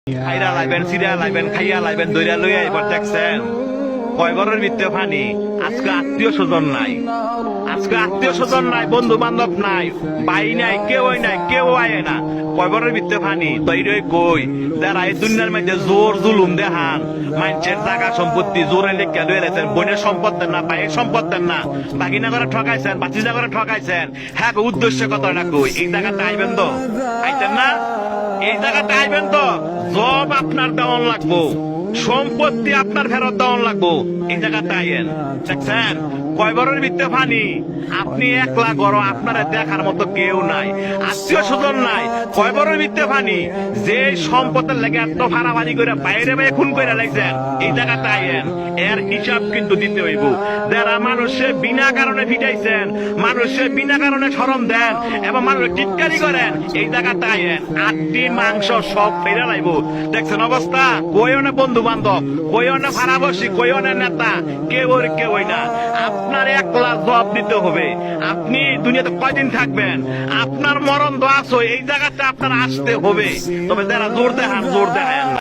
খাইরা লাইবেন Syria লাইবেন খাইয়া লাইবেন দইরা লইয়া এবার দেখছেন কয় ঘরের ভিতরে পানি। আজকে আত্মীয় স্বজন নাই, আজকে আত্মীয় স্বজন নাই, বন্ধু বান্ধব নাই, ভাই নাই, কেউ নাই, কেউ আয় না। কয় ঘরের ভিতরে পানি তৈরি কই যারা এই দুনিয়ার মধ্যে জোর জুলুম দেখান মানুষের টাকা সম্পত্তি জোরে লেখা লয়ে রেছেন, বোনের সম্পদ দেন না, ভাইয়ের সম্পদ দেন না, বাগিনা করে ঠকাইছেন, বাচিজা করে ঠকাইছেন। হ্যাঁ উদ্দেশ্য কথাটা কই এই জায়গাটা আইবেন তো, আইতেন না? এই জায়গাটা আইবেন তো, জব আপনার দেওয়ান লাগবো, সম্পত্তি আপনার ফেরত দেওয়ান লাগবো। এই জায়গাটা আইয়েন। দেখছেন কয় বড়ের ভিতরে পানি, আপনি একলা গড়, আপনার দেখার মতো কেউ নাই, আত্মীয় স্বজন নাই। কয় বড়ের ভিতরে পানি, যে সম্পদের লেগে এত ভাড়াভাড়ি করে বাইরে বাইরে খুন করে লাগছেন। এই জায়গাটা আইয়েন, এর হিসাব কিন্তু দিতে হইব। যারা মানুষে বিনা কারণে ফিটাইছেন, মানুষে বিনা কারণে শরম দেন এবং মানুষ টিটকারি করেন, এই জায়গাটা আইয়েন, আটটি মাংস সব ফেরা লাইব। দেখছেন অবস্থা, কইও না বন্ধু বান্ধব, কইও না ভাড়াবসি, কইও না নেতা, কেউ না। আপনার একলা জবাব দিতে হবে। আপনি দুনিয়াতে কয়দিন থাকবেন, আপনার মরণ দোয়াছ, এই জায়গাটা আপনার আসতে হবে। তবে যারা জোর দেখান, জোর দেখায়